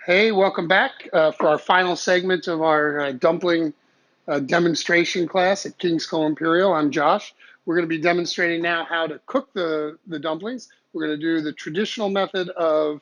Hey, welcome back for our final segment of our dumpling demonstration class at King's Cole Imperial. I'm Josh. We're going to be demonstrating now how to cook the dumplings. We're going to do the traditional method of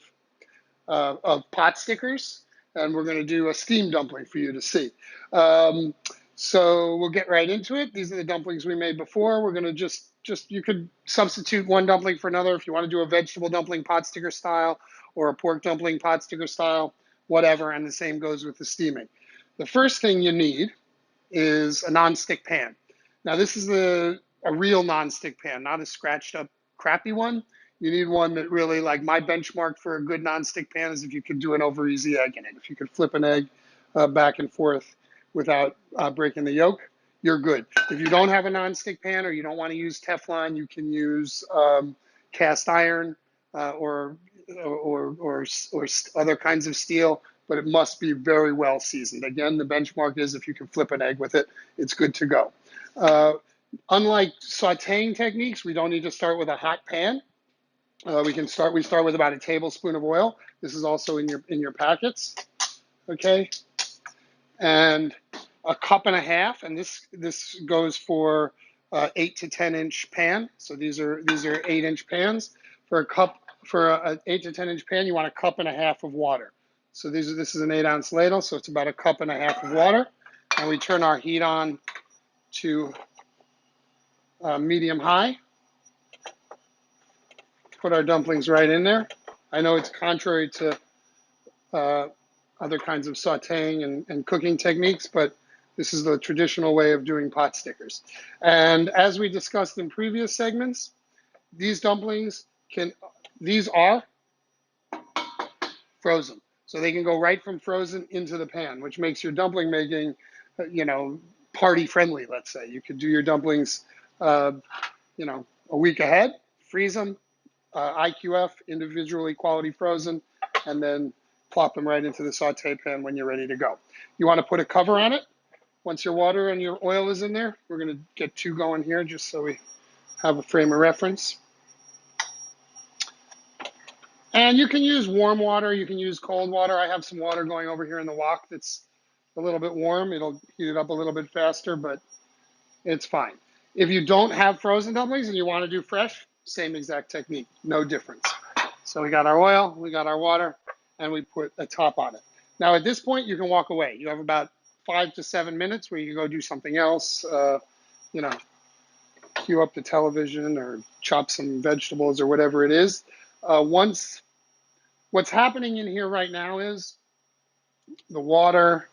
pot stickers, and we're going to do a steamed dumpling for you to see. Um, so we'll get right into it. These are the dumplings we made before. We're going to just you could substitute one dumpling for another if you want to do a vegetable dumpling pot sticker style or a pork dumpling pot sticker style, whatever, and the same goes with the steaming. The first thing you need is a nonstick pan. Now this is a real nonstick pan, not a scratched up crappy one. You need one that really, like my benchmark for a good nonstick pan is if you could do an over easy egg in it. If you could flip an egg back and forth without breaking the yolk, you're good. If you don't have a nonstick pan or you don't want to use Teflon, you can use cast iron or other kinds of steel, but it must be very well seasoned. Again, the benchmark is if you can flip an egg with it, it's good to go. Uh, Unlike sauteing techniques, we don't need to start with a hot pan. We start with about a tablespoon of oil. This is also in your packets, okay? And a cup and a half, and this goes for 8 to 10 inch pan. So these are 8 inch pans. For an 8 to 10 inch pan, you want a cup and a half of water. So this is an 8 ounce ladle, so it's about a cup and a half of water. And we turn our heat on to medium high. Put our dumplings right in there. I know it's contrary to uh, other kinds of sauteing and cooking techniques, but this is the traditional way of doing pot stickers. And as we discussed in previous segments, these dumplings these are frozen. So they can go right from frozen into the pan, which makes your dumpling making, party friendly, let's say. You could do your dumplings, uh, a week ahead, freeze them, IQF, individually quality frozen, and then plop them right into the saute pan when you're ready to go. You want to put a cover on it. Once your water and your oil is in there, we're going to get two going here just so we have a frame of reference. And you can use warm water, you can use cold water. I have some water going over here in the wok that's a little bit warm. It'll heat it up a little bit faster, but it's fine. If you don't have frozen dumplings and you want to do fresh, same exact technique, no difference. So we got our oil, we got our water, and we put a top on it. Now at this point, you can walk away. You have about 5 to 7 minutes where you can go do something else, you know, cue up the television or chop some vegetables or whatever it is. What's happening in here right now is the water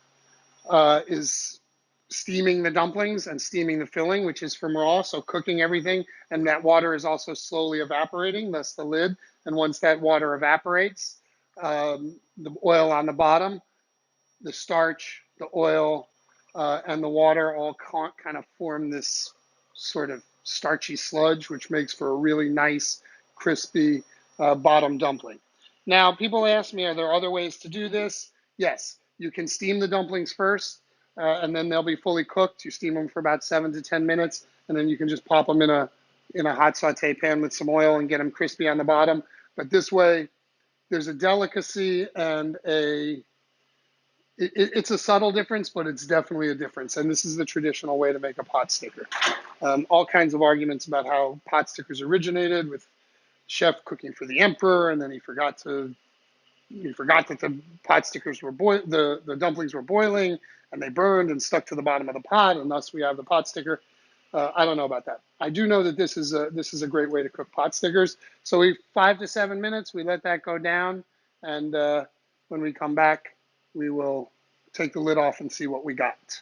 is steaming the dumplings and steaming the filling, which is from raw, so cooking everything, and that water is also slowly evaporating, thus the lid. And once that water evaporates, the oil on the bottom, the starch, the oil, and the water all kind of form this sort of starchy sludge, which makes for a really nice, crispy bottom dumpling. Now, people ask me, are there other ways to do this? Yes, you can steam the dumplings first, and then they'll be fully cooked. You steam them for about 7 to 10 minutes, and then you can just pop them in a hot saute pan with some oil and get them crispy on the bottom. But this way, there's a delicacy and it's a subtle difference, but it's definitely a difference. And this is the traditional way to make a pot sticker. All kinds of arguments about how pot stickers originated, with chef cooking for the emperor, and then he forgot that the pot stickers were the dumplings were boiling, and they burned and stuck to the bottom of the pot, and thus we have the pot sticker. I don't know about that. I do know that this is a great way to cook pot stickers. So 5 to 7 minutes, we let that go down, and when we come back, we will take the lid off and see what we got.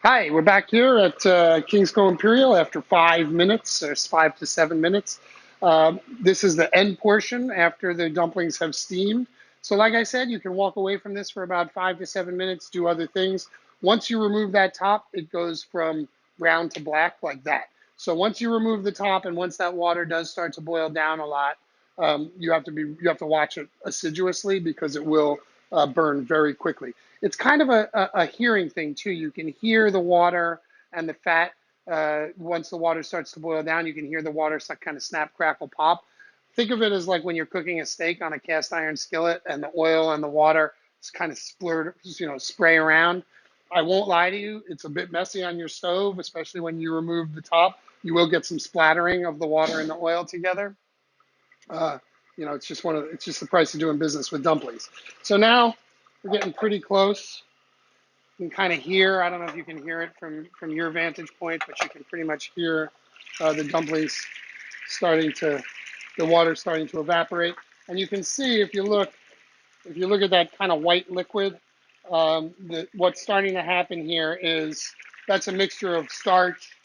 Hi, we're back here at King's Cole Imperial after 5 minutes, or 5 to 7 minutes. This is the end portion after the dumplings have steamed. So like I said, you can walk away from this for about 5 to 7 minutes, do other things. Once you remove that top, it goes from brown to black like that. So once you remove the top and once that water does start to boil down a lot, you have to watch it assiduously because it will burn very quickly. It's kind of a hearing thing too. You can hear the water and the fat. Once the water starts to boil down, you can hear the water kind of snap, crackle, pop. think of it as like when you're cooking a steak on a cast iron skillet and the oil and the water is kind of spray around. I won't lie to you, it's a bit messy on your stove, especially when you remove the top. You will get some splattering of the water and the oil together. Uh, it's just the price of doing business with dumplings. So now we're getting pretty close. You can kind of hear, I don't know if you can hear it from your vantage point, but you can pretty much hear the dumplings starting to, the water starting to evaporate. And you can see if you look at that kind of white liquid, what's starting to happen here is that's a mixture of starch,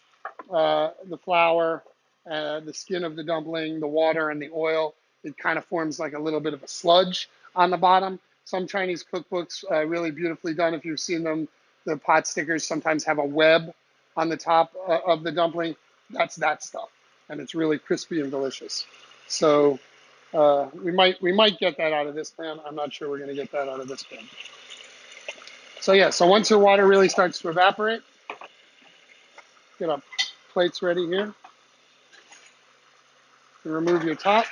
the flour, the skin of the dumpling, the water, and the oil. It kind of forms like a little bit of a sludge on the bottom. Some Chinese cookbooks, really beautifully done. If you've seen them, the pot stickers sometimes have a web on the top of the dumpling. That's that stuff, and it's really crispy and delicious. So we might get that out of this pan. I'm not sure we're going to get that out of this pan. So yeah, so once your water really starts to evaporate, get our plates ready here. You remove your top.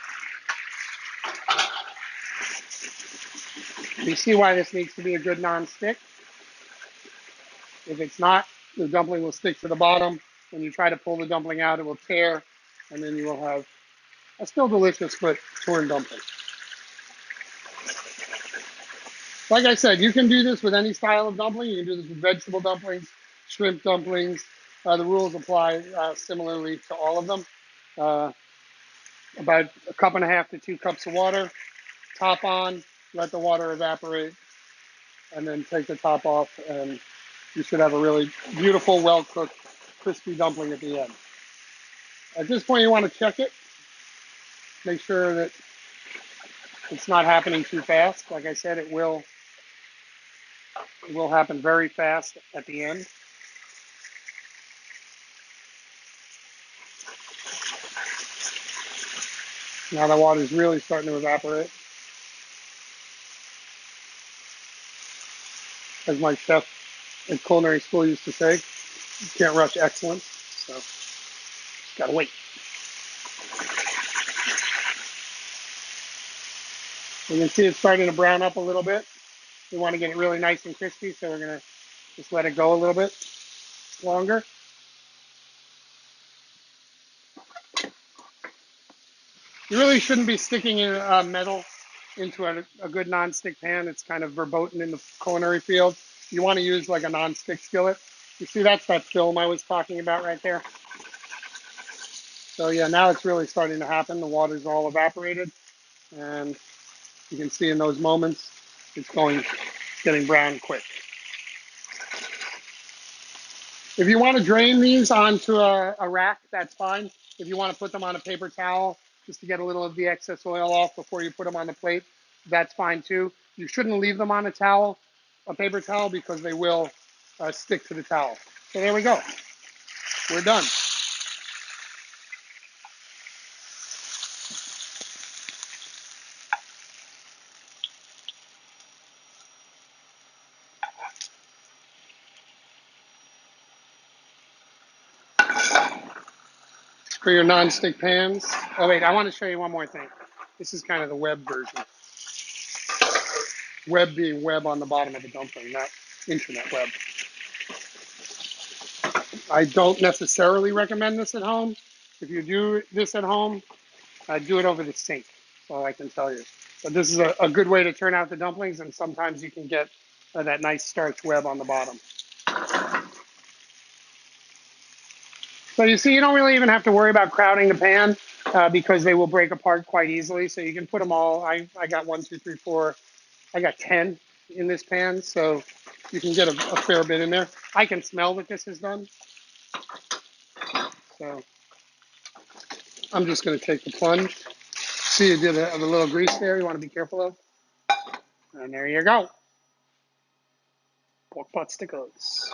You see why this needs to be a good non-stick. If it's not, the dumpling will stick to the bottom. When you try to pull the dumpling out, it will tear, and then you will have a still delicious but torn dumpling. Like I said, you can do this with any style of dumpling. You can do this with vegetable dumplings, shrimp dumplings. The rules apply similarly to all of them. Uh, about a cup and a half to 2 cups of water, top on, let the water evaporate, and then take the top off, and you should have a really beautiful, well-cooked, crispy dumpling at the end. At this point, you want to check it. Make sure that it's not happening too fast. Like I said, it will happen very fast at the end. Now the water is really starting to evaporate. As my chef at culinary school used to say, you can't rush excellence, so just gotta wait. You can see it's starting to brown up a little bit. We want to get it really nice and crispy, so we're gonna just let it go a little bit longer. You really shouldn't be sticking in metal into a good non-stick pan. It's kind of verboten in the culinary field. You want to use like a non-stick skillet. You see, that's that film I was talking about right there. So yeah, now it's really starting to happen. The water's all evaporated, and you can see in those moments, it's getting brown quick. If you want to drain these onto a rack, that's fine. If you want to put them on a paper towel just to get a little of the excess oil off before you put them on the plate, that's fine too. You shouldn't leave them on a paper towel, because they will stick to the towel. So there we go. We're done. For your non-stick pans. Oh wait, I want to show you one more thing. This is kind of the web version. Web being web on the bottom of the dumpling, not internet web. I don't necessarily recommend this at home. If you do this at home, do it over the sink. That's all I can tell you. But this is a good way to turn out the dumplings, and sometimes you can get that nice starch web on the bottom. So you see, you don't really even have to worry about crowding the pan because they will break apart quite easily. So you can put them all. I got 1, 2, 3, 4. I got 10 in this pan, so you can get a fair bit in there. I can smell that this is done. So I'm just going to take the plunge. See, you did a little grease there. You want to be careful of. And there you go. Pork pot stickers.